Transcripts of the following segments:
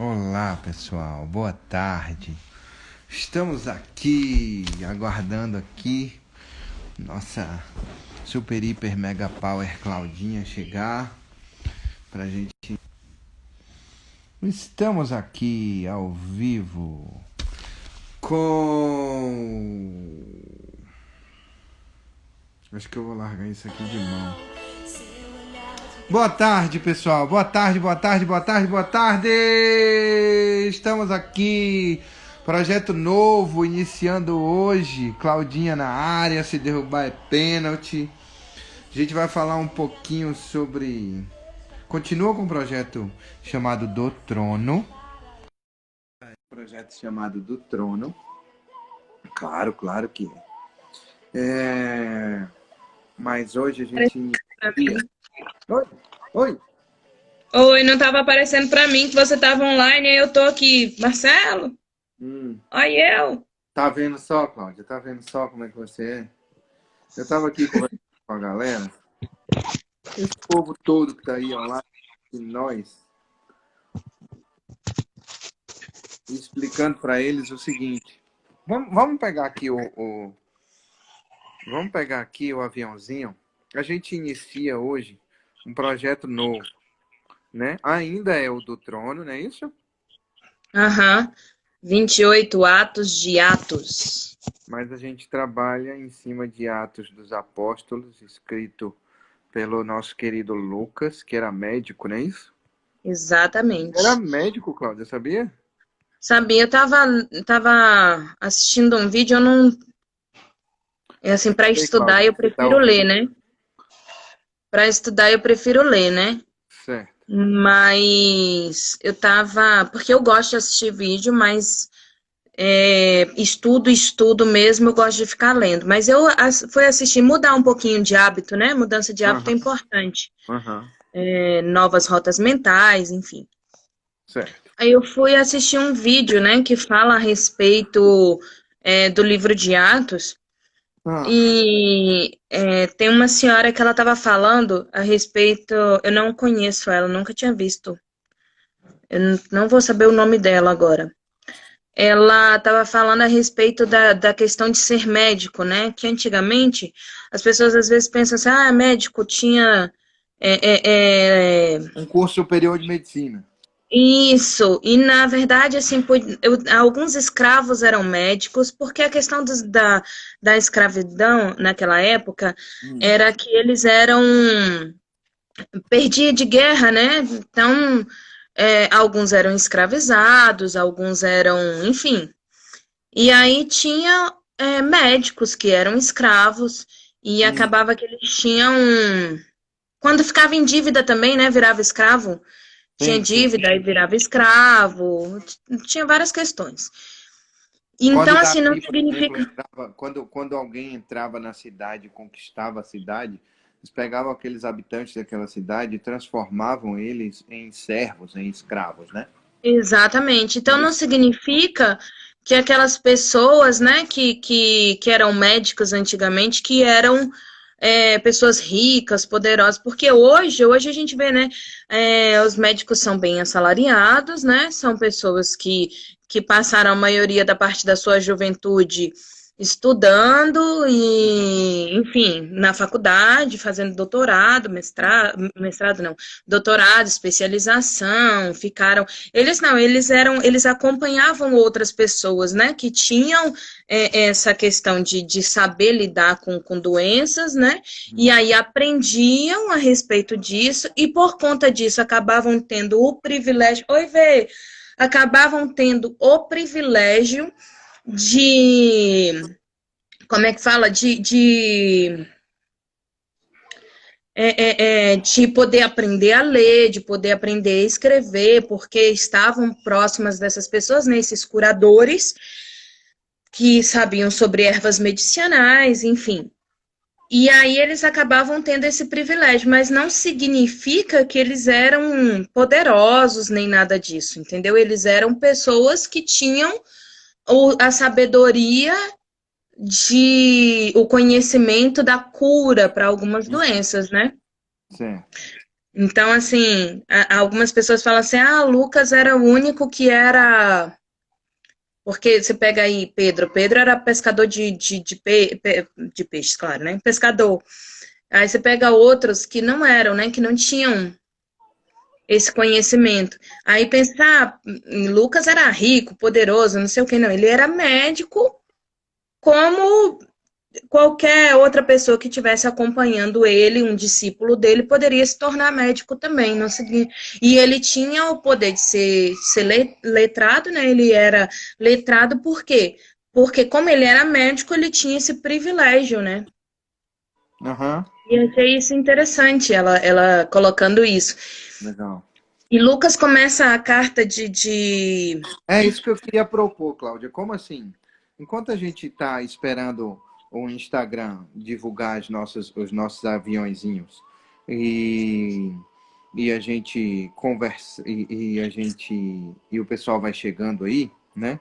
Olá, pessoal. Boa tarde. Estamos aqui aguardando aqui nossa super hiper mega power Claudinha chegar pra gente. Estamos aqui ao vivo com. Acho que eu vou largar isso aqui de mão. Boa tarde, pessoal. Boa tarde, boa tarde, boa tarde, boa tarde. Estamos aqui. Projeto novo, iniciando hoje. Claudinha na área, se derrubar é pênalti. A gente vai falar um pouquinho sobre... Continua com um projeto chamado Do Trono. Projeto chamado Do Trono. Claro, claro que é. Mas hoje a gente inicia... Oi, oi. Oi, não estava aparecendo para mim que você estava online, aí eu tô aqui. Marcelo? Oi, eu. Tá vendo só, Cláudia? Tá vendo só como é que você é? Eu tava aqui conversando com a galera. Esse povo todo que tá aí online, e nós, explicando para eles o seguinte. Vamos pegar aqui vamos pegar aqui o aviãozinho. A gente inicia hoje um projeto novo, né? Ainda é o do Trono, não é isso? Aham. 28 atos de Atos. Mas a gente trabalha em cima de Atos dos Apóstolos, escrito pelo nosso querido Lucas, que era médico, não é isso? Era Exatamente. médico, Cláudia, sabia? Sabia, eu tava assistindo um vídeo, eu não. É assim, para Ei, estudar Cláudia, eu você tá prefiro ler, ouvindo? né? Para estudar eu prefiro ler, né? Certo. Mas eu tava. Porque eu gosto de assistir vídeo, mas. Estudo mesmo, eu gosto de ficar lendo. Mas eu fui assistir, mudar um pouquinho de hábito, né? Mudança de hábito é Aham, importante. aham, Novas rotas mentais, enfim. certo. Aí eu fui assistir um vídeo, né, que fala a respeito do livro de Atos. Ah, E tem uma senhora que ela estava falando a respeito. Eu não conheço ela, nunca tinha visto. Eu não vou saber o nome dela agora. Ela estava falando a respeito da questão de ser médico, né? Que antigamente as pessoas às vezes pensam assim, ah, médico tinha um curso superior de medicina. isso, e na verdade, assim, alguns escravos eram médicos, porque a questão da escravidão naquela época Hum, era que eles eram perdia de guerra, né? Então, alguns eram escravizados, alguns eram, enfim. E aí tinha médicos que eram escravos e hum. acabava que eles tinham, quando ficava em dívida também, né? Virava escravo, tinha Sim, sim. dívida e virava escravo, tinha várias questões. Quando Então, assim, não Davi, por exemplo, significa. entrava, quando alguém entrava na cidade e conquistava a cidade, eles pegavam aqueles habitantes daquela cidade e transformavam eles em servos, em escravos, né? Exatamente. Então, não Eles... significa que aquelas pessoas, né, que eram médicos antigamente, que eram pessoas ricas, poderosas, porque hoje a gente vê, né, os médicos são bem assalariados, né, são pessoas que passaram a maioria da parte da sua juventude estudando e, enfim, na faculdade, fazendo doutorado, mestrado não, doutorado, especialização, ficaram, eles não, eles acompanhavam outras pessoas, né, que tinham essa questão de saber lidar com doenças, né, e aí aprendiam a respeito disso, e por conta disso acabavam tendo o privilégio, oi, Vê, acabavam tendo o privilégio de, como é que fala, de poder aprender a ler, de poder aprender a escrever, porque estavam próximas dessas pessoas, né, esses curadores, que sabiam sobre ervas medicinais, enfim. E aí eles acabavam tendo esse privilégio, mas não significa que eles eram poderosos nem nada disso, entendeu? Eles eram pessoas que tinham a sabedoria o conhecimento da cura para algumas doenças, né? Certo. Então, assim, algumas pessoas falam assim, Lucas era o único que era... Porque você pega aí Pedro era pescador de peixes, claro, né? Pescador. Aí você pega outros que não eram, né? Que não tinham esse conhecimento. Aí pensar, Lucas era rico, poderoso, não sei o que, não. Ele era médico, como qualquer outra pessoa que estivesse acompanhando ele, um discípulo dele, poderia se tornar médico também. Não segui... E ele tinha o poder de ser letrado, né? Ele era letrado por quê? Porque como ele era médico, ele tinha esse privilégio, né? Aham, E eu achei isso interessante, ela colocando isso. legal. E Lucas começa a carta de... É isso que eu queria propor, Cláudia. Como assim? Enquanto a gente está esperando o Instagram divulgar os nossos aviõezinhos e, e a gente conversa e o pessoal vai chegando aí, né?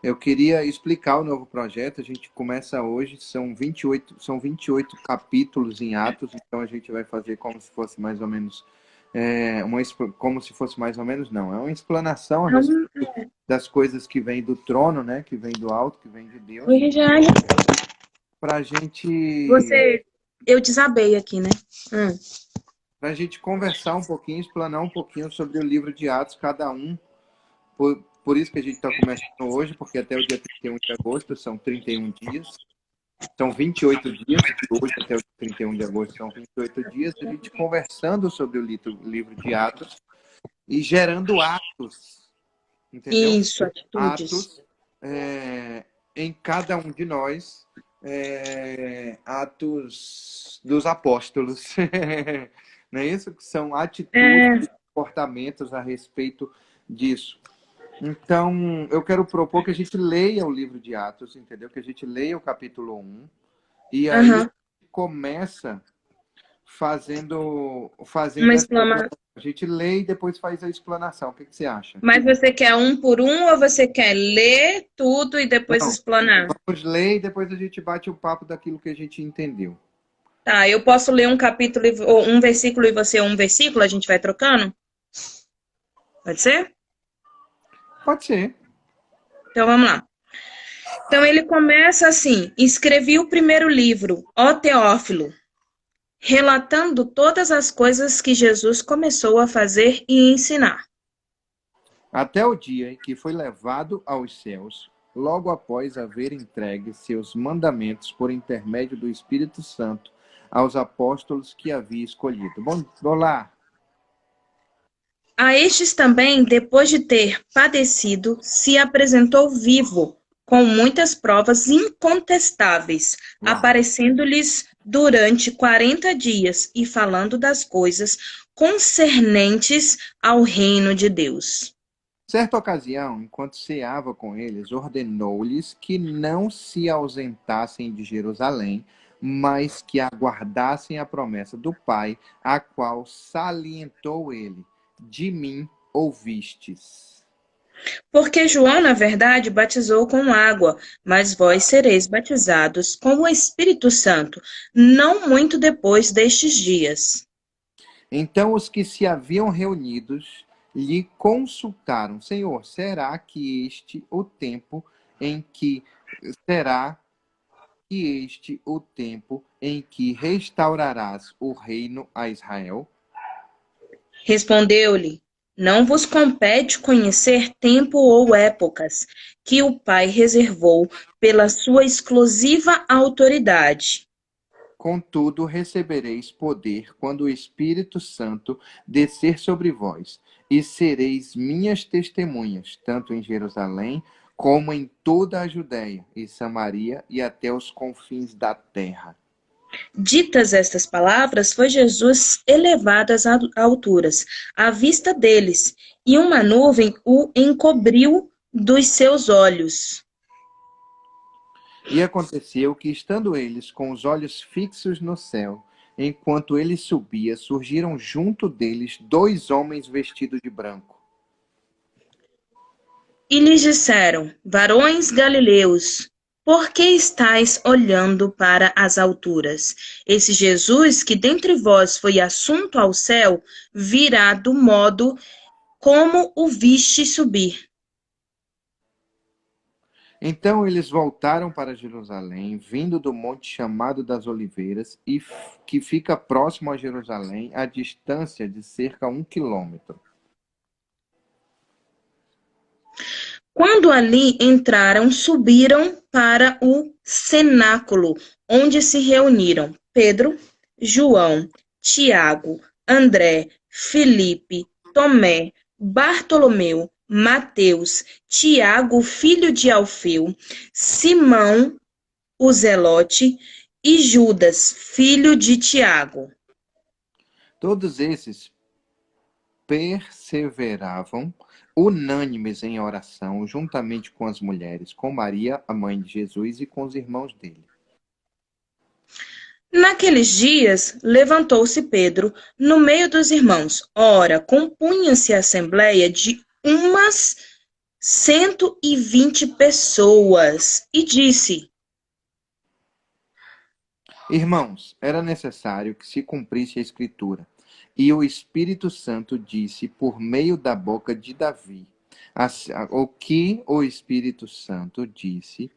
Eu queria explicar o novo projeto. A gente começa hoje, são 28 capítulos em Atos, então a gente vai fazer como se fosse mais ou menos como se fosse mais ou menos, não. É uma explanação a respeito das coisas que vêm do trono, né? Que vem do alto, que vem de Oi, Deus, Regiane. para gente, Eu desabei aqui, né? para gente conversar um pouquinho, explanar um pouquinho sobre o livro de Atos, cada um. Por isso que a gente está começando hoje, porque até o dia 31 de agosto são 31 dias. São 28 dias, de hoje até o 31 de agosto são 28 dias, a gente conversando sobre o livro de Atos e gerando atos, entendeu? Isso, atitudes. Atos em cada um de nós, atos dos apóstolos. Não é isso? Que são atitudes, É, comportamentos a respeito disso. Então, eu quero propor que a gente leia o livro de Atos, entendeu? Que a gente leia o capítulo 1, e aí aham. começa fazendo Uma essa exclama... a gente lê e depois faz a explanação. O que você acha? Mas você quer um por um ou você quer ler tudo e depois Não, explanar? vamos ler e depois a gente bate o papo daquilo que a gente entendeu. Tá, eu posso ler um capítulo, ou um versículo e você um versículo? A gente vai trocando? Pode ser? Pode ser. Então vamos lá. Então ele começa assim: escrevi o primeiro livro, ó Teófilo, relatando todas as coisas que Jesus começou a fazer e ensinar. Até o dia em que foi levado aos céus, logo após haver entregue seus mandamentos por intermédio do Espírito Santo aos apóstolos que havia escolhido. Bom, olá. A estes também, depois de ter padecido, se apresentou vivo, com muitas provas incontestáveis, Uau. aparecendo-lhes durante 40 dias e falando das coisas concernentes ao reino de Deus. Certa ocasião, enquanto ceava com eles, ordenou-lhes que não se ausentassem de Jerusalém, mas que aguardassem a promessa do Pai, a qual salientou ele: de mim ouvistes. Porque João, na verdade, batizou com água, mas vós sereis batizados com o Espírito Santo, não muito depois destes dias. Então os que se haviam reunidos lhe consultaram: Senhor, em que será este o tempo em que restaurarás o reino a Israel? Respondeu-lhe: não vos compete conhecer tempo ou épocas que o Pai reservou pela sua exclusiva autoridade. Contudo, recebereis poder quando o Espírito Santo descer sobre vós, e sereis minhas testemunhas, tanto em Jerusalém, como em toda a Judéia e Samaria e até os confins da terra. Ditas estas palavras, foi Jesus elevado às alturas, à vista deles, e uma nuvem o encobriu dos seus olhos. E aconteceu que, estando eles com os olhos fixos no céu, enquanto ele subia, surgiram junto deles dois homens vestidos de branco. E lhes disseram: varões galileus, Por que estáis olhando para as alturas? Esse Jesus que dentre vós foi assunto ao céu, virá do modo como o viste subir. Então eles voltaram para Jerusalém, vindo do monte chamado das Oliveiras, que fica próximo a Jerusalém, a distância de cerca de 1 quilômetro. Quando ali entraram, subiram para o cenáculo, onde se reuniram Pedro, João, Tiago, André, Filipe, Tomé, Bartolomeu, Mateus, Tiago, filho de Alfeu, Simão, o Zelote, e Judas, filho de Tiago. Todos esses perseveravam unânimes em oração, juntamente com as mulheres, com Maria, a mãe de Jesus, e com os irmãos dele. Naqueles dias, levantou-se Pedro no meio dos irmãos. Ora, compunha-se a assembleia de umas 120 pessoas, e disse: Irmãos, era necessário que se cumprisse a Escritura. E o Espírito Santo disse por meio da boca de Davi, o que o Espírito Santo disse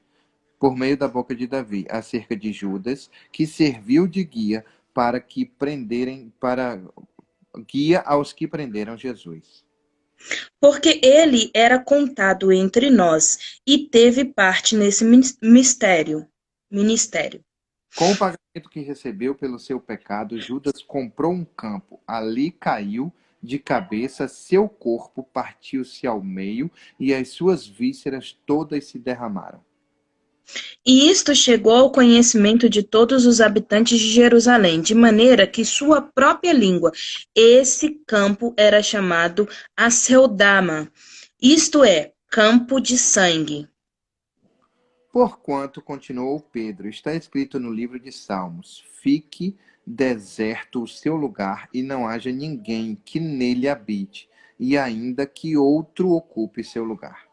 por meio da boca de Davi, acerca de Judas, que serviu de guia para guia aos que prenderam Jesus. porque ele era contado entre nós e teve parte nesse ministério. Com o pagamento que recebeu pelo seu pecado, Judas comprou um campo. Ali caiu de cabeça, seu corpo partiu-se ao meio e as suas vísceras todas se derramaram. E isto chegou ao conhecimento de todos os habitantes de Jerusalém, de maneira que sua própria língua, esse campo era chamado Aceldama, isto é, campo de sangue. Porquanto, continuou Pedro, está escrito no livro de Salmos: fique deserto o seu lugar e não haja ninguém que nele habite, e ainda que outro ocupe seu lugar.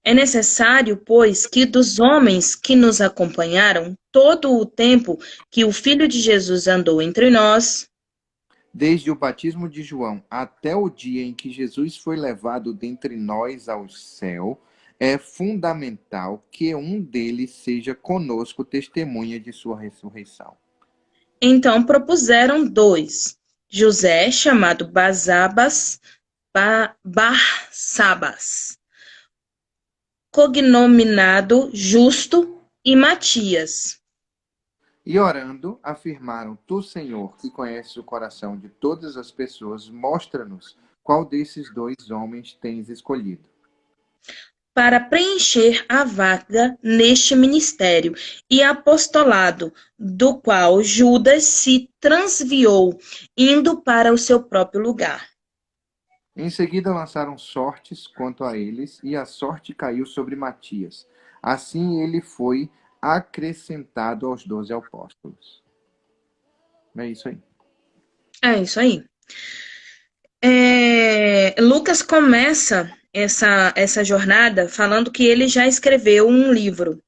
É necessário, pois, que dos homens que nos acompanharam todo o tempo que o Filho de Jesus andou entre nós, Desde o batismo de João até o dia em que Jesus foi levado dentre nós ao céu, é fundamental que um deles seja conosco testemunha de sua ressurreição. então propuseram dois, José, chamado Barsabas, cognominado Justo, e Matias. E orando, afirmaram: Tu, Senhor, que conheces o coração de todas as pessoas, mostra-nos qual desses dois homens tens escolhido. Para preencher a vaga neste ministério e apostolado, do qual Judas se transviou, indo para o seu próprio lugar. Em seguida lançaram sortes quanto a eles, e a sorte caiu sobre Matias. Assim ele foi acrescentado aos 12 apóstolos. É isso aí. É isso aí. Lucas começa essa jornada falando que ele já escreveu um livro.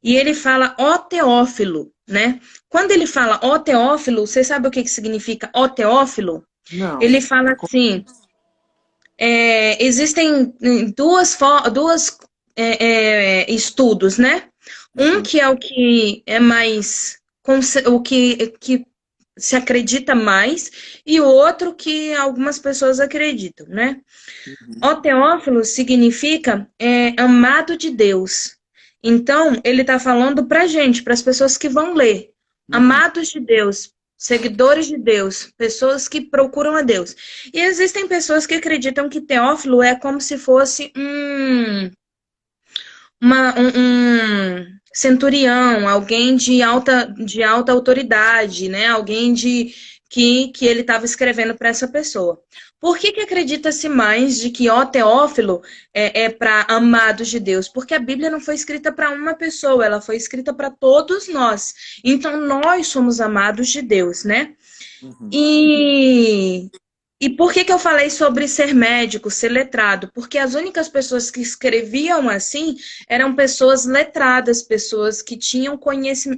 E ele fala ó Teófilo, né? Quando ele fala ó Teófilo, você sabe o que significa ó Teófilo? Não. Ele fala assim, existem duas estudos, né? Um que é o que é mais, o que se acredita mais, e o outro que algumas pessoas acreditam, né? Ó Teófilo significa amado de Deus. Então, ele está falando para gente, para as pessoas que vão ler. Amados de Deus, seguidores de Deus, pessoas que procuram a Deus. E existem pessoas que acreditam que Teófilo é como se fosse um centurião, alguém de alta autoridade, né? Alguém que ele estava escrevendo para essa pessoa. Por que acredita-se mais de que ó Teófilo é para amados de Deus? Porque a Bíblia não foi escrita para uma pessoa, ela foi escrita para todos nós. Então, nós somos amados de Deus, né? E E por que que eu falei sobre ser médico, ser letrado? Porque as únicas pessoas que escreviam assim eram pessoas letradas, pessoas que tinham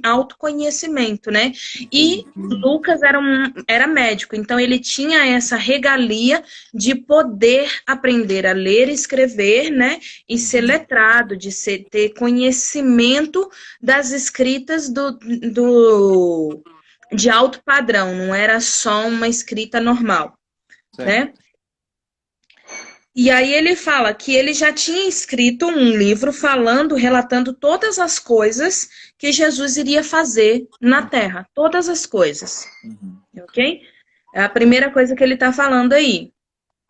autoconhecimento, né? E Entendi. Lucas era médico, então ele tinha essa regalia de poder aprender a ler e escrever, né? E ser Uhum. letrado, ter conhecimento das escritas de alto padrão, não era só uma escrita normal, né? Certo. E aí ele fala que ele já tinha escrito um livro falando, relatando todas as coisas que Jesus iria fazer na Terra, todas as coisas, Uhum. ok? É a primeira coisa que ele está falando aí.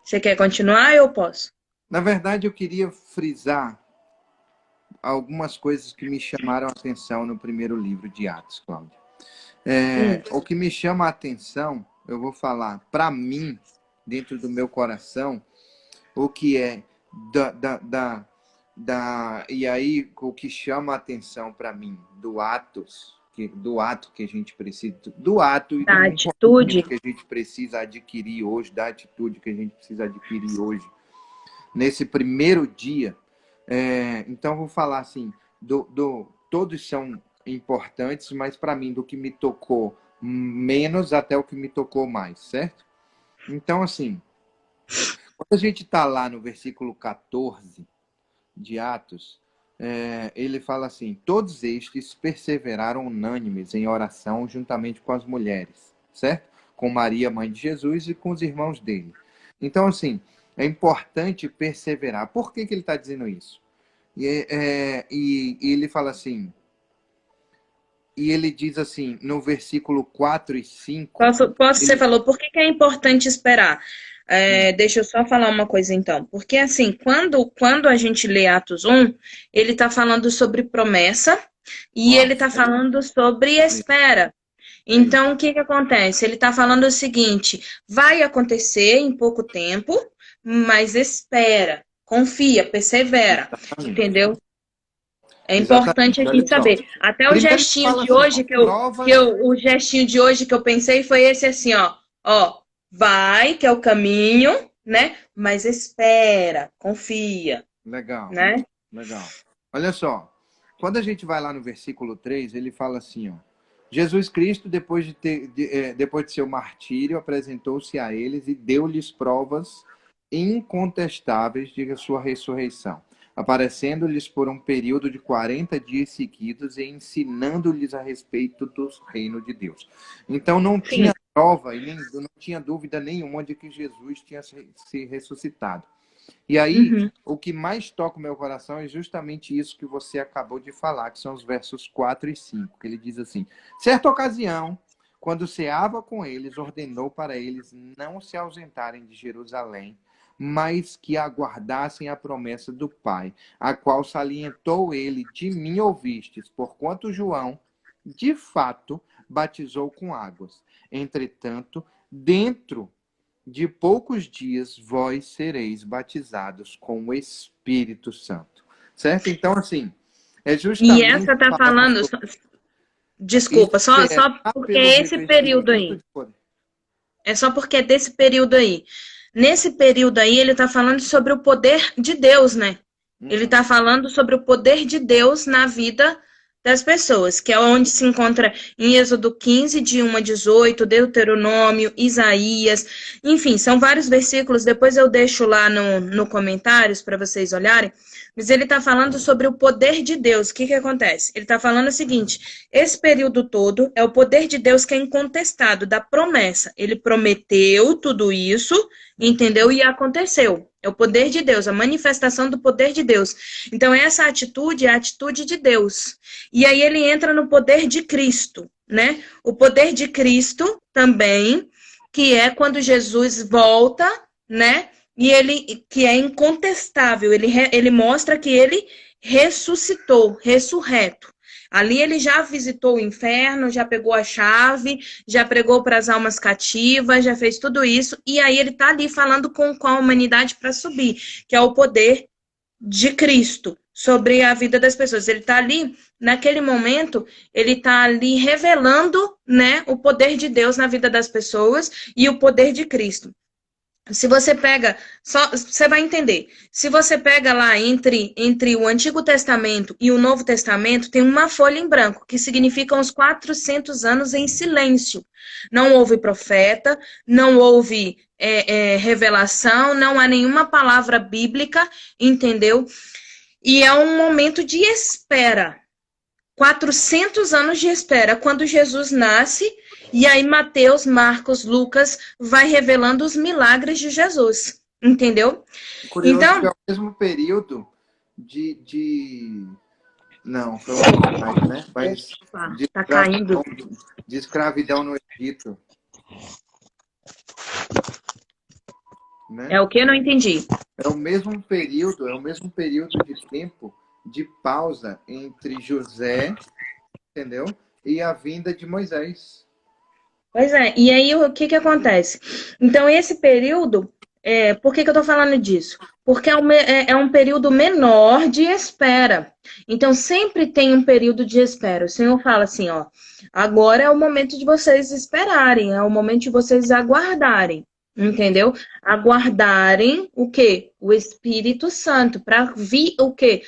Você quer continuar? Eu posso. Na verdade, eu queria frisar algumas coisas que me chamaram a atenção no primeiro livro de Atos, Cláudia. O que me chama a atenção, eu vou falar, para mim, dentro do meu coração, o que é e aí o que chama a atenção para mim do ato que a gente precisa, do ato e do Da comportamento atitude. que a gente precisa adquirir hoje, da atitude que a gente precisa adquirir hoje, nesse primeiro dia. Então vou falar assim, todos são importantes, mas para mim do que me tocou menos até o que me tocou mais, certo? Então assim, quando a gente está lá no versículo 14 de Atos, ele fala assim: todos estes perseveraram unânimes em oração juntamente com as mulheres, certo? Com Maria, mãe de Jesus, e com os irmãos dele. Então, assim, é importante perseverar. Por que ele está dizendo isso? E ele fala assim, e ele diz assim, no versículo 4 e 5, Você ele... falou, por que que é importante esperar? Deixa eu só falar uma coisa então. Porque assim, quando a gente lê Atos 1, ele está falando sobre promessa e Ó, ele está falando sobre espera. é isso. Então, o que que acontece? Ele está falando o seguinte: vai acontecer em pouco tempo, mas espera, confia, persevera, Exatamente. entendeu? É importante a Exatamente, olha gente só. saber. Até o Primeiro ele gestinho fala de assim, ó, hoje provas... o gestinho de hoje que eu pensei foi esse assim, ó, vai, que é o caminho, né? Mas espera, confia, Legal, né? legal. Olha só, quando a gente vai lá no versículo 3, ele fala assim, ó, Jesus Cristo, depois de seu martírio, apresentou-se a eles e deu-lhes provas incontestáveis de sua ressurreição, aparecendo-lhes por um período de 40 dias seguidos e ensinando-lhes a respeito do reino de Deus. Então não Sim. tinha prova e não tinha dúvida nenhuma de que Jesus tinha se ressuscitado. E aí, Uhum. o que mais toca o meu coração é justamente isso que você acabou de falar, que são os versos 4 e 5, que ele diz assim: certa ocasião, quando ceava com eles, ordenou para eles não se ausentarem de Jerusalém, mas que aguardassem a promessa do Pai, a qual salientou ele: de mim ouvistes, porquanto João, de fato, batizou com águas. Entretanto, dentro de poucos dias vós sereis batizados com o Espírito Santo. Certo? Então, assim, é E justamente essa tá falar falando, sobre desculpa, só esperar porque pelo é esse período revestimento aí. de poder. É só porque é desse período aí. Nesse período aí, ele está falando sobre o poder de Deus, né? Ele Uhum. está falando sobre o poder de Deus na vida das pessoas, que é onde se encontra em Êxodo 15, de 1 a 18, Deuteronômio, Isaías, enfim, são vários versículos, depois eu deixo lá no comentários para vocês olharem, mas ele está falando sobre o poder de Deus. O que que acontece? Ele está falando o seguinte: esse período todo é o poder de Deus que é incontestado, da promessa. Ele prometeu tudo isso, entendeu? E aconteceu. É o poder de Deus, a manifestação do poder de Deus. Então, essa atitude é a atitude de Deus. E aí ele entra no poder de Cristo, né? O poder de Cristo também, que é quando Jesus volta, né? E ele, que é incontestável, ele mostra que ele ressuscitou, ressurreto. Ali ele já visitou o inferno, já pegou a chave, já pregou para as almas cativas, já fez tudo isso, e aí ele está ali falando com a humanidade para subir, que é o poder de Cristo sobre a vida das pessoas. Ele está ali, naquele momento, ele está ali revelando, né, o poder de Deus na vida das pessoas e o poder de Cristo. Se você pega, só você vai entender. Se você pega lá entre o Antigo Testamento e o Novo Testamento, tem uma folha em branco, que significa uns 400 anos em silêncio. Não houve profeta, não houve revelação, não há nenhuma palavra bíblica, entendeu? E é um momento de espera. 400 anos de espera, quando Jesus nasce, e aí Mateus, Marcos, Lucas vai revelando os milagres de Jesus, entendeu? Curioso Então, que é o mesmo período Não, foi um pouco mais, né? Mas opa, de tá caindo. de escravidão no Egito, né? É o que? Não entendi. É o mesmo período de tempo de pausa entre José, entendeu? E a vinda de Moisés. Pois é, e aí o que que acontece? Então, esse período, por que que eu tô falando disso? Porque é um período menor de espera. Então, sempre tem um período de espera. O Senhor fala assim, ó, agora é o momento de vocês esperarem, é o momento de vocês aguardarem, entendeu? Aguardarem o quê? O Espírito Santo, para vir o quê?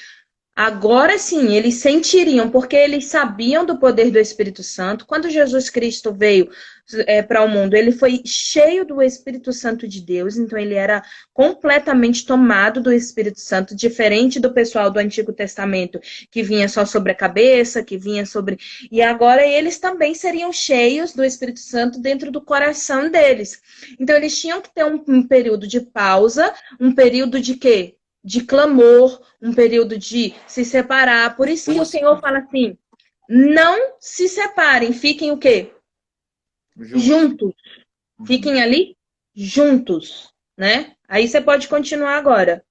Agora sim, eles sentiriam, porque eles sabiam do poder do Espírito Santo. Quando Jesus Cristo veio para o mundo, ele foi cheio do Espírito Santo de Deus, então ele era completamente tomado do Espírito Santo, diferente do pessoal do Antigo Testamento, que vinha só sobre a cabeça, que vinha sobre. E agora eles também seriam cheios do Espírito Santo dentro do coração deles. Então eles tinham que ter um período de pausa, um período de quê? De clamor, um período de se separar. Por isso que o Senhor fala assim: não se separem, fiquem o quê? Juntos. Fiquem ali juntos, né? Aí você pode continuar agora.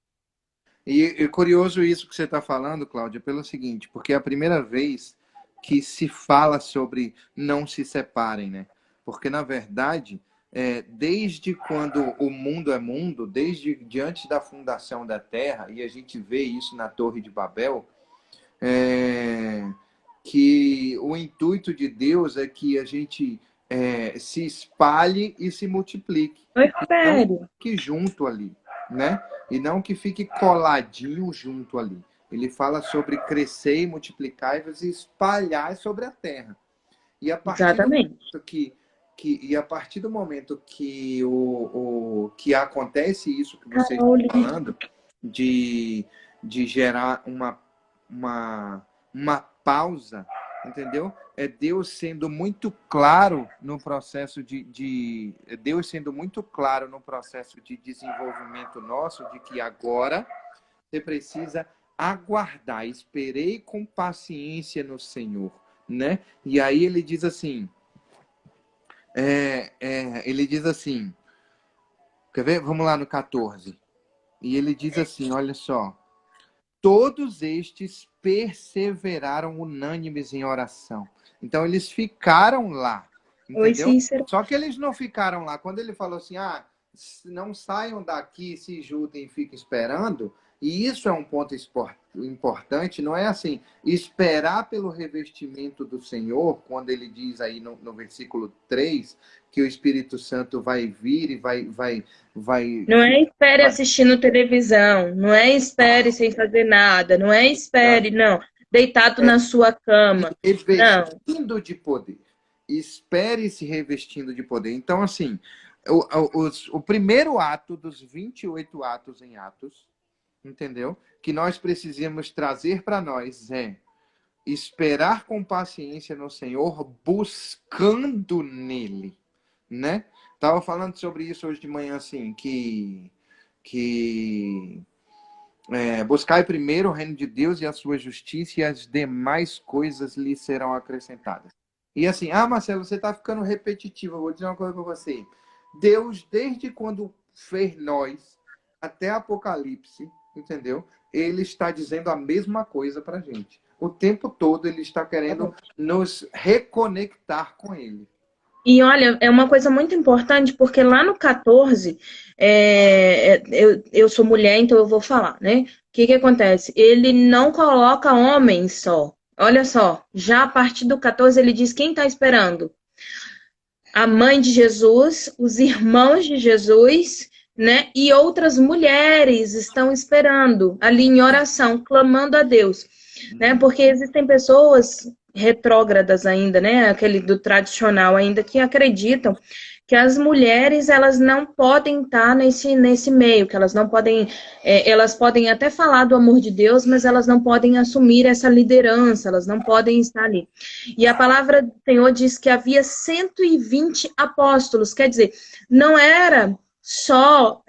E curioso isso que você está falando, Cláudia, pelo seguinte, porque é a primeira vez que se fala sobre não se separem, né? Porque, na verdade, desde quando o mundo é mundo, desde antes da fundação da Terra, e a gente vê isso na Torre de Babel, que o intuito de Deus é que a gente se espalhe e se multiplique. Eu Não espero. que junto ali, né? E não que fique coladinho junto ali. Ele fala sobre crescer e multiplicar e espalhar sobre a terra. E a partir do Exatamente. momento a partir do momento que que acontece isso que você está falando, de gerar uma pausa, entendeu? É Deus sendo muito claro no processo Deus sendo muito claro no processo de desenvolvimento nosso, de que agora você precisa aguardar. Esperei com paciência no Senhor, né? E aí ele diz assim, quer ver? Vamos lá no 14. E ele diz assim, olha só, todos estes perseveraram unânimes em oração. Então, eles ficaram lá, Oi, entendeu? Cícero. Só que eles não ficaram lá. Quando ele falou assim, não saiam daqui, se juntem e fiquem esperando, e isso é um ponto importante, não é assim, esperar pelo revestimento do Senhor, quando ele diz aí no versículo 3, que o Espírito Santo vai vir e vai Não é espere assistindo televisão, não é espere sem fazer nada, não é espere, não, deitado na sua cama. Não. revestindo de poder. Espere se revestindo de poder. Então, assim, o primeiro ato dos 28 atos em Atos, entendeu? Que nós precisamos trazer para nós é esperar com paciência no Senhor, buscando nele, né? Tava falando sobre isso hoje de manhã, assim, que buscai primeiro o reino de Deus e a sua justiça, e as demais coisas lhe serão acrescentadas. E assim, Marcelo, você está ficando repetitivo. Eu vou dizer uma coisa para você. Deus, desde quando fez nós, até Apocalipse, entendeu? Ele está dizendo a mesma coisa para a gente. O tempo todo ele está querendo nos reconectar com ele. E olha, é uma coisa muito importante, porque lá no 14, eu sou mulher, então eu vou falar, né? O que acontece? Ele não coloca homens só. Olha só, já a partir do 14 ele diz quem está esperando? A mãe de Jesus, os irmãos de Jesus, né? E outras mulheres estão esperando ali em oração, clamando a Deus, né? Porque existem pessoas retrógradas ainda, né? Aquele do tradicional ainda que acreditam que as mulheres elas não podem estar nesse meio, que elas não podem, elas podem até falar do amor de Deus, mas elas não podem assumir essa liderança, elas não podem estar ali. E a palavra do Senhor diz que havia 120 apóstolos, quer dizer, não era só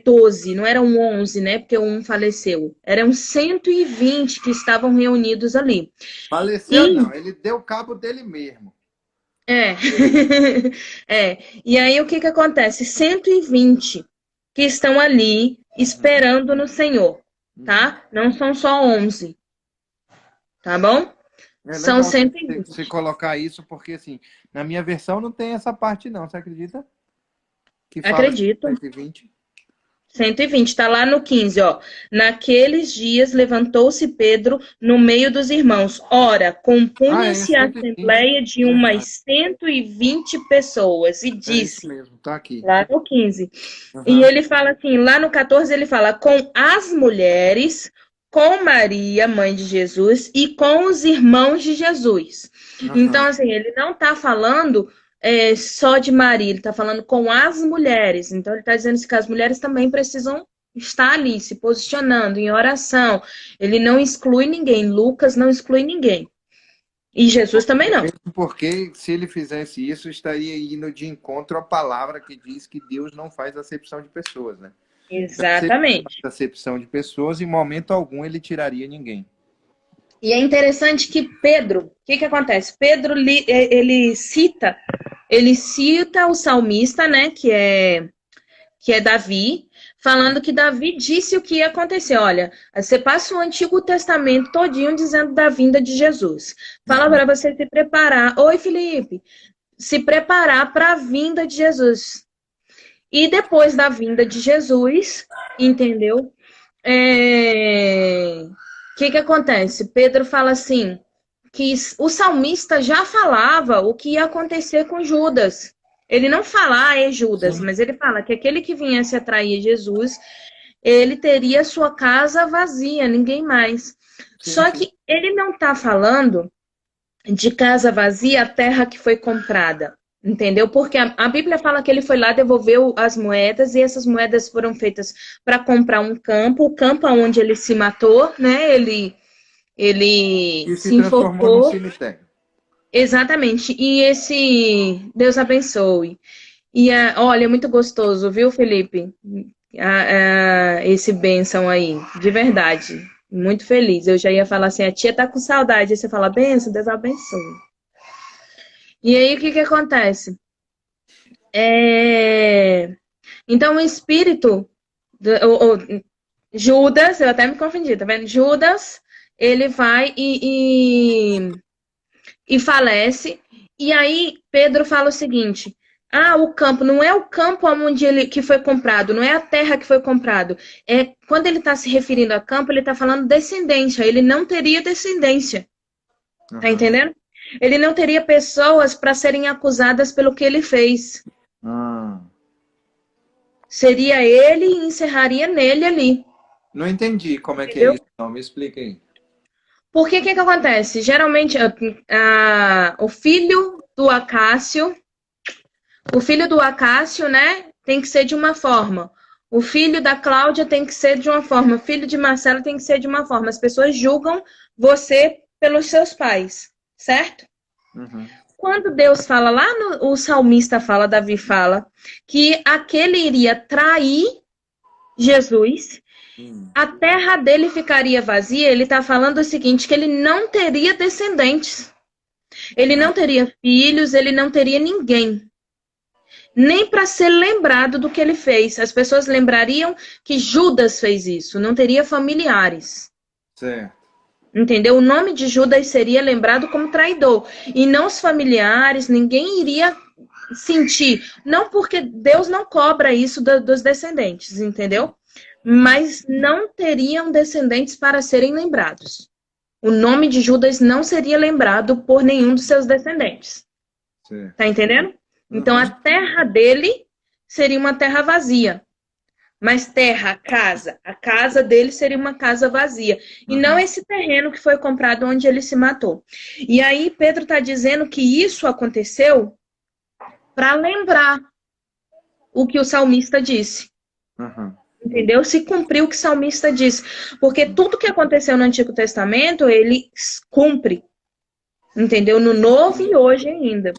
12, não eram 11, né? Porque um faleceu. Eram 120 que estavam reunidos ali. Faleceu, não. Ele deu cabo dele mesmo. É. E aí o que que acontece? 120 que estão ali esperando no Senhor, tá? Não são só 11, tá bom? É São legal 120. você colocar isso, porque assim, na minha versão não tem essa parte não, você acredita? Que fala Acredito. 120. 120, está lá no 15, ó. Naqueles dias levantou-se Pedro no meio dos irmãos. Ora, compunha-se a 120. assembleia de Verdade. umas 120 pessoas e É isso disse, mesmo, tá aqui. lá no 15. E Uhum. ele fala assim, lá no 14 ele fala, com as mulheres, com Maria, mãe de Jesus, e com os irmãos de Jesus. Então, Uhum. assim, ele não está falando só de Maria, ele está falando com as mulheres. Então, ele está dizendo assim, que as mulheres também precisam estar ali, se posicionando em oração. Ele não exclui ninguém, Lucas não exclui ninguém. E Jesus também não. Mesmo porque se ele fizesse isso, estaria indo de encontro à palavra que diz que Deus não faz acepção de pessoas, né? Se ele Exatamente. faz acepção de pessoas, em momento algum ele tiraria ninguém. E é interessante que Pedro, o que que acontece? Pedro, ele cita o salmista, né, que é Davi, falando que Davi disse o que ia acontecer. Olha, você passa o Antigo Testamento todinho dizendo da vinda de Jesus. Fala para você se preparar. Oi, Felipe. Se preparar para a vinda de Jesus. E depois da vinda de Jesus, entendeu? O que que acontece? Pedro fala assim, que o salmista já falava o que ia acontecer com Judas. Ele não fala, é Judas, Sim. mas ele fala que aquele que viesse atrair Jesus, ele teria sua casa vazia, ninguém mais. Sim, Só sim. que ele não está falando de casa vazia, a terra que foi comprada. Entendeu? Porque a Bíblia fala que ele foi lá, devolveu as moedas, e essas moedas foram feitas para comprar um campo, o campo onde ele se matou, né? Ele E se se transformou num enforcou. cemitério. Exatamente. E esse. Deus abençoe. E olha, é muito gostoso, viu, Felipe? Esse bênção aí, de verdade. Muito feliz. Eu já ia falar assim, a tia tá com saudade. Aí você fala, bênção, Deus abençoe. E aí, o que que acontece? Então, o espírito, Judas, eu até me confundi, tá vendo? Judas, ele vai e falece. E aí, Pedro fala o seguinte: o campo, não é o campo onde ele que foi comprado, não é a terra que foi comprado. Quando ele está se referindo a campo, ele está falando descendência. Ele não teria descendência. Tá entendendo? Ele não teria pessoas para serem acusadas pelo que ele fez. Seria ele e encerraria nele ali. Não entendi como é que é Entendeu? isso, não. Me explica aí. Porque o que acontece? Geralmente, o filho do Acácio, né, tem que ser de uma forma. O filho da Cláudia tem que ser de uma forma. O filho de Marcelo tem que ser de uma forma. As pessoas julgam você pelos seus pais, certo? Uhum. Quando Deus fala lá, o salmista fala, Davi fala, que aquele iria trair Jesus, a terra dele ficaria vazia. Ele está falando o seguinte, que ele não teria descendentes. Ele não teria filhos, ele não teria ninguém. Nem para ser lembrado do que ele fez. As pessoas lembrariam que Judas fez isso, não teria familiares. Certo. Entendeu? O nome de Judas seria lembrado como traidor. E não os familiares, ninguém iria sentir. Não porque Deus não cobra isso dos descendentes, entendeu? Mas não teriam descendentes para serem lembrados. O nome de Judas não seria lembrado por nenhum dos seus descendentes. Certo. Tá entendendo? Então a terra dele seria uma terra vazia. Mas terra, a casa dele seria uma casa vazia. E não esse terreno que foi comprado onde ele se matou. E aí Pedro está dizendo que isso aconteceu para lembrar o que o salmista disse. Entendeu? Se cumpriu o que o salmista disse. Porque tudo que aconteceu no Antigo Testamento, ele cumpre. Entendeu? No Novo e hoje ainda.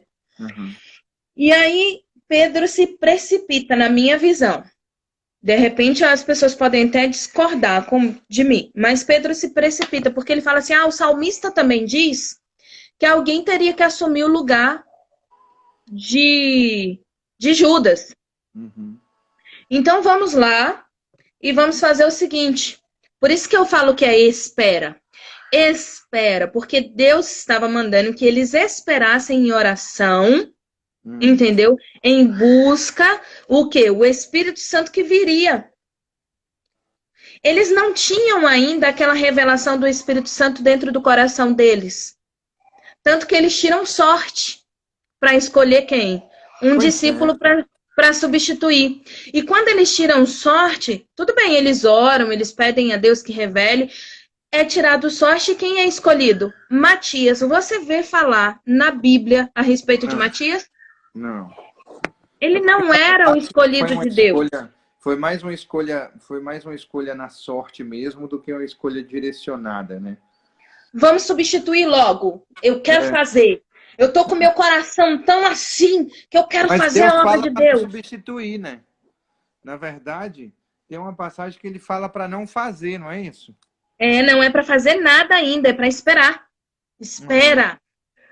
E aí Pedro se precipita, na minha visão. De repente, as pessoas podem até discordar de mim, mas Pedro se precipita, porque ele fala assim, o salmista também diz que alguém teria que assumir o lugar de Judas. Então, vamos lá e vamos fazer o seguinte. Por isso que eu falo que é espera. Espera, porque Deus estava mandando que eles esperassem em oração, entendeu? Em busca, o quê? O Espírito Santo que viria. Eles não tinham ainda aquela revelação do Espírito Santo dentro do coração deles. Tanto que eles tiram sorte para escolher quem? Um discípulo para substituir. E quando eles tiram sorte, tudo bem, eles oram, eles pedem a Deus que revele. É tirado sorte, quem é escolhido? Matias. Você vê falar na Bíblia a respeito de Matias? Não. Ele não era o escolhido de Deus. Foi mais uma escolha na sorte mesmo do que uma escolha direcionada, né? Vamos substituir logo. Eu quero fazer. Eu tô com meu coração tão assim que eu quero fazer a obra de Deus. Substituir, né? Na verdade, tem uma passagem que ele fala para não fazer, não é isso? Não é para fazer nada ainda, é para esperar. Espera.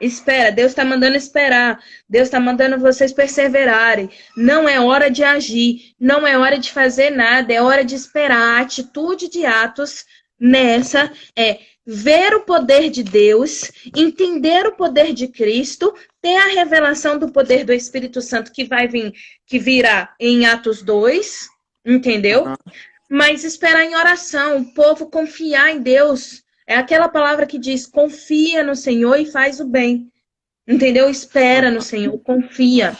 Espera, Deus está mandando esperar. Deus está mandando vocês perseverarem. Não é hora de agir. Não é hora de fazer nada. É hora de esperar. A atitude de Atos nessa é ver o poder de Deus, entender o poder de Cristo, ter a revelação do poder do Espírito Santo que vai vir, que virá em Atos 2, entendeu? Mas esperar em oração, o povo confiar em Deus. É aquela palavra que diz, confia no Senhor e faz o bem. Entendeu? Espera no Senhor, confia.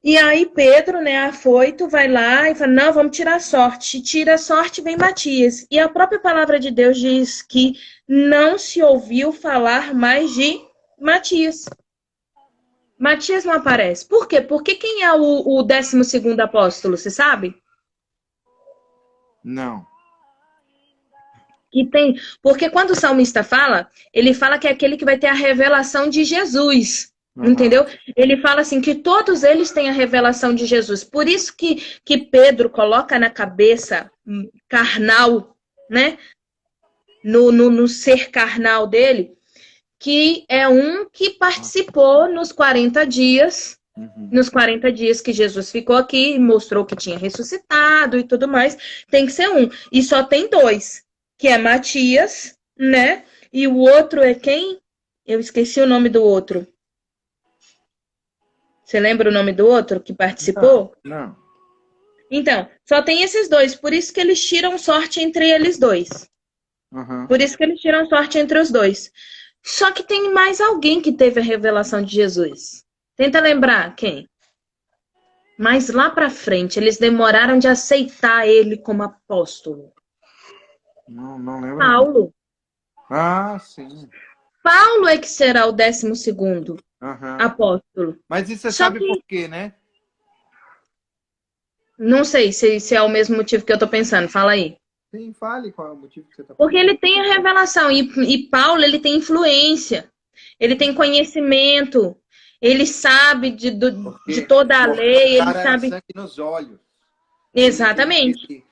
E aí Pedro, né, afoito, vai lá e fala, não, vamos tirar a sorte. Tira a sorte, vem Matias. E a própria palavra de Deus diz que não se ouviu falar mais de Matias. Matias não aparece. Por quê? Porque quem é o 12º apóstolo, você sabe? Não. Porque quando o salmista fala, ele fala que é aquele que vai ter a revelação de Jesus, entendeu? Ele fala assim, que todos eles têm a revelação de Jesus. Por isso que Pedro coloca na cabeça carnal, né? No ser carnal dele, que é um que participou nos 40 dias, nos 40 dias que Jesus ficou aqui, mostrou que tinha ressuscitado e tudo mais. Tem que ser um. E só tem 2. Que é Matias, né? E o outro é quem? Eu esqueci o nome do outro. Você lembra o nome do outro que participou? Não. Então, só tem esses 2. Por isso que eles tiram sorte entre eles 2. Por isso que eles tiram sorte entre os 2. Só que tem mais alguém que teve a revelação de Jesus. Tenta lembrar quem? Mas lá pra frente, eles demoraram de aceitar ele como apóstolo. Não lembro. Paulo. Sim. Paulo é que será o 12º apóstolo. Mas isso você sabe por quê, né? Não sei se é o mesmo motivo que eu tô pensando. Fala aí. Sim, fale qual é o motivo que você tá pensando. Porque ele tem a revelação. E Paulo, ele tem influência. Ele tem conhecimento. Ele sabe de toda a lei. Ele sabe... sangue nos olhos. Exatamente.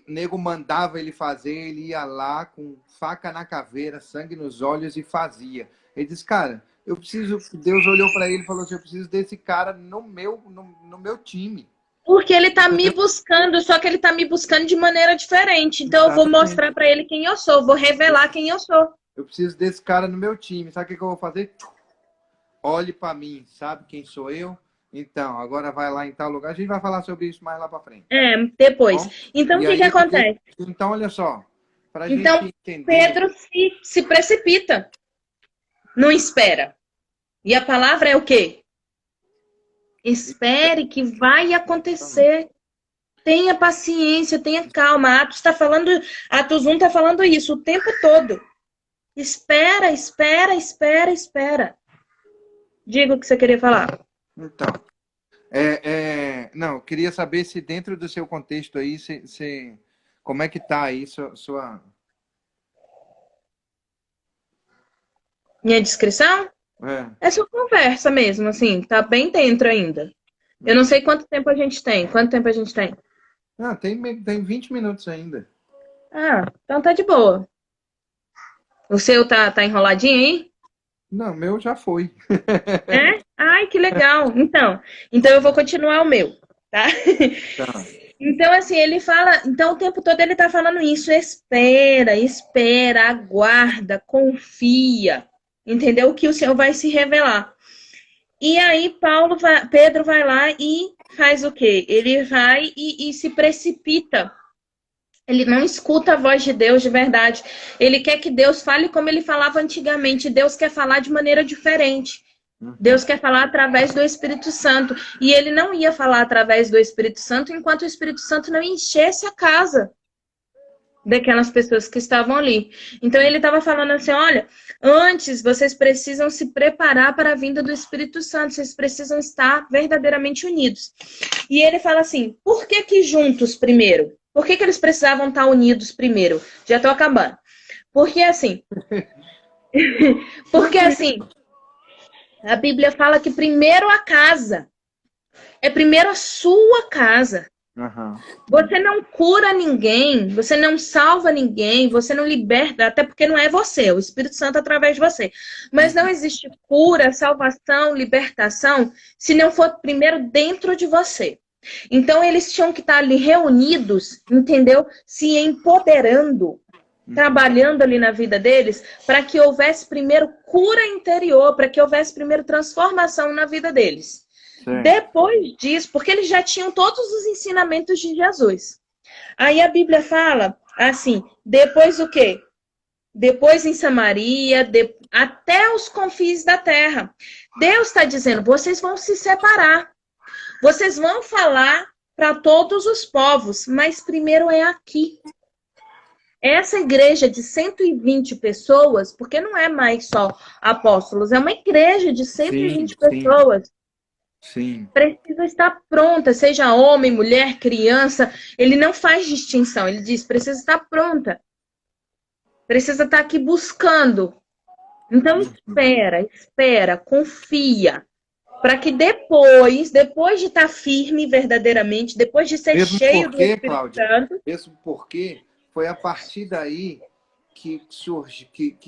Nego mandava ele fazer, ele ia lá com faca na caveira, sangue nos olhos e fazia. Ele disse, cara, Deus olhou para ele e falou assim, eu preciso desse cara no meu time. Porque ele tá me buscando, só que ele tá me buscando de maneira diferente. Então eu vou mostrar para ele quem eu sou, vou revelar quem eu sou. Eu preciso desse cara no meu time. Sabe o que eu vou fazer? Olhe para mim, sabe quem sou eu? Então, agora vai lá em tal lugar. A gente vai falar sobre isso mais lá para frente. Depois. Bom, então, o que acontece? Então, olha só. Pra então, gente entender... Pedro se precipita. Não espera. E a palavra é o quê? Espere que vai acontecer. tenha paciência, tenha calma. Atos 1 está falando isso o tempo todo. Espera, espera, espera, espera. Diga o que você queria falar. Então, não, eu queria saber se dentro do seu contexto aí, como é que tá aí sua... Minha descrição? É só conversa mesmo, assim, tá bem dentro ainda. Eu não sei quanto tempo a gente tem. Quanto tempo a gente tem? Ah, tem 20 minutos ainda. Ah, então tá de boa. O seu tá enroladinho aí? Não, meu já foi. É? Ai, que legal. Então eu vou continuar o meu, tá? Tá. Então, assim, ele fala. Então, o tempo todo ele tá falando isso. Espera, espera, aguarda, confia. Entendeu? Que o Senhor vai se revelar. E aí, Pedro vai lá e faz o quê? Ele vai e se precipita. Ele não escuta a voz de Deus de verdade. Ele quer que Deus fale como ele falava antigamente. Deus quer falar de maneira diferente. Deus quer falar através do Espírito Santo. E ele não ia falar através do Espírito Santo enquanto o Espírito Santo não enchesse a casa daquelas pessoas que estavam ali. Então ele estava falando assim, olha, antes vocês precisam se preparar para a vinda do Espírito Santo, vocês precisam estar verdadeiramente unidos. E ele fala assim, por que juntos primeiro? Por que eles precisavam estar unidos primeiro? Já estou acabando. Porque assim, a Bíblia fala que primeiro a casa, é primeiro a sua casa. Uhum. Você não cura ninguém, você não salva ninguém, você não liberta, até porque não é você, é o Espírito Santo através de você. Mas não existe cura, salvação, libertação, se não for primeiro dentro de você. Então eles tinham que estar ali reunidos, entendeu? Se empoderando, trabalhando ali na vida deles, para que houvesse primeiro cura interior, para que houvesse primeiro transformação na vida deles. Sim. Depois disso, porque eles já tinham todos os ensinamentos de Jesus. Aí a Bíblia fala assim, depois o quê? Depois em Samaria, até os confins da terra. Deus está dizendo, vocês vão se separar. Vocês vão falar para todos os povos, mas primeiro é aqui. Essa igreja de 120 pessoas, porque não é mais só apóstolos, é uma igreja de 120 pessoas. Sim. Precisa estar pronta, seja homem, mulher, criança. Ele não faz distinção, ele diz, precisa estar pronta. Precisa estar aqui buscando. Então espera, confia. Para que depois de estar firme verdadeiramente, depois de ser mesmo cheio porque, do Espírito Cláudia, Santo... Mesmo porque foi a partir daí que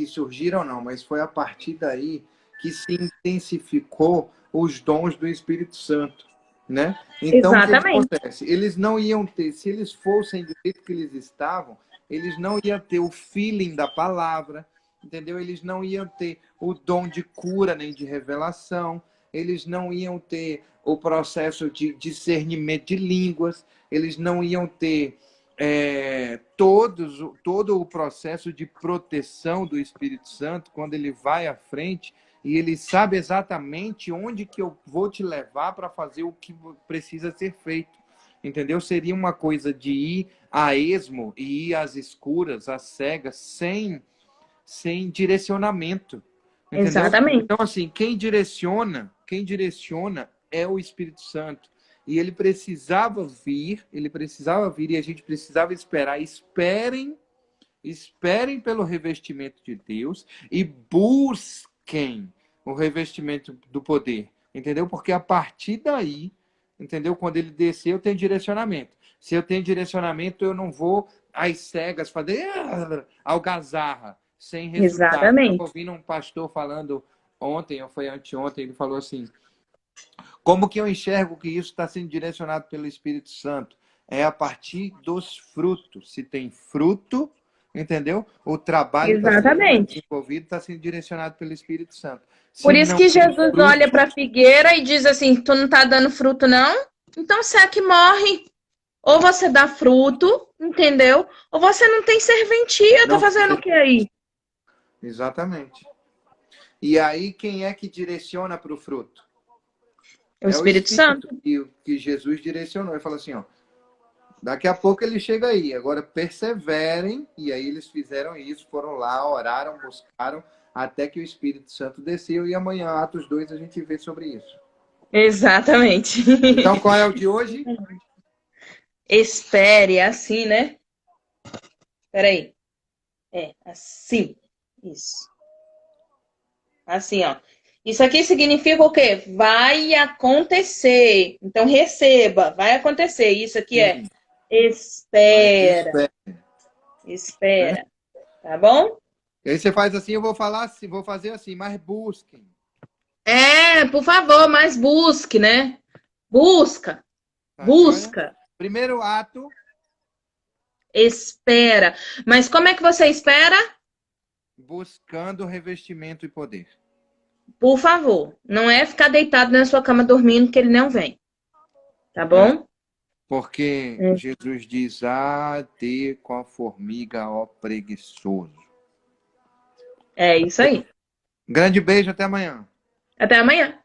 surgiram, não, mas foi a partir daí que se intensificou os dons do Espírito Santo, né? Então, Exatamente. o que acontece? Eles não iam ter, se eles fossem do jeito que eles estavam, eles não iam ter o feeling da palavra, entendeu? Eles não iam ter o dom de cura nem de revelação, eles não iam ter o processo de discernimento de línguas, eles não iam ter todo o processo de proteção do Espírito Santo quando ele vai à frente e ele sabe exatamente onde que eu vou te levar para fazer o que precisa ser feito. Entendeu? Seria uma coisa de ir a esmo e ir às escuras, às cegas, sem direcionamento. Entendeu? Exatamente. Então, assim, quem direciona é o Espírito Santo. E ele precisava vir e a gente precisava esperar. Esperem pelo revestimento de Deus e busquem o revestimento do poder. Entendeu? Porque a partir daí, entendeu? Quando ele descer, eu tenho direcionamento. Se eu tenho direcionamento, eu não vou às cegas fazer algazarra, sem resultado. Exatamente. Eu estava ouvindo um pastor falando ontem, ou foi anteontem, ele falou assim, como que eu enxergo que isso está sendo direcionado pelo Espírito Santo? É a partir dos frutos. Se tem fruto, entendeu? O trabalho está sendo desenvolvido, está sendo direcionado pelo Espírito Santo. Por isso que Jesus olha para a figueira e diz assim, tu não está dando fruto não? Então seca e morre. Ou você dá fruto, entendeu? Ou você não tem serventia, tá fazendo o que aí? Exatamente. E aí, quem é que direciona para o fruto? O Espírito Santo. Que Jesus direcionou. Ele falou assim, ó, Daqui a pouco ele chega aí. Agora perseverem. E aí eles fizeram isso, foram lá, oraram, buscaram, até que o Espírito Santo desceu. E amanhã, Atos 2, a gente vê sobre isso. Exatamente. Então, qual é o de hoje? Espere, é assim, né? Peraí. É, assim. Isso. Assim, ó. Isso aqui significa o quê? Vai acontecer. Então, receba, vai acontecer. Isso aqui é Sim, mas espera. espere, né? Espera. Tá bom? E aí você faz assim, eu vou falar assim, vou fazer assim, mas busquem. É, por favor, mas busque, né? Busca, Tá joia? busca, Primeiro ato, espera. Mas como é que você espera? buscando revestimento e poder. Por favor, não é ficar deitado na sua cama dormindo que ele não vem, tá É, bom? porque Jesus diz, ter com a formiga, ó preguiçoso. É isso aí. Grande beijo, até amanhã. Até amanhã.